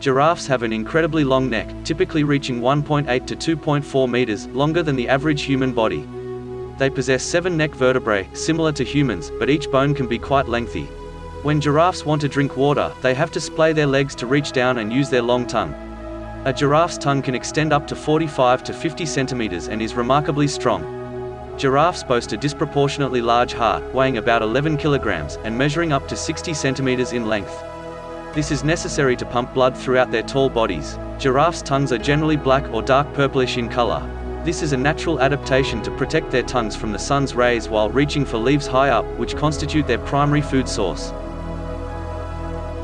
Giraffes have an incredibly long neck, typically reaching 1.8 to 2.4 meters, longer than the average human body. They possess 7 neck vertebrae, similar to humans, but each bone can be quite lengthy. When giraffes want to drink water, they have to splay their legs to reach down and use their long tongue. A giraffe's tongue can extend up to 45 to 50 centimeters and is remarkably strong. Giraffes boast a disproportionately large heart, weighing about 11 kilograms, and measuring up to 60 centimeters in length. This is necessary to pump blood throughout their tall bodies. Giraffes' tongues are generally black or dark purplish in color. This is a natural adaptation to protect their tongues from the sun's rays while reaching for leaves high up, which constitute their primary food source.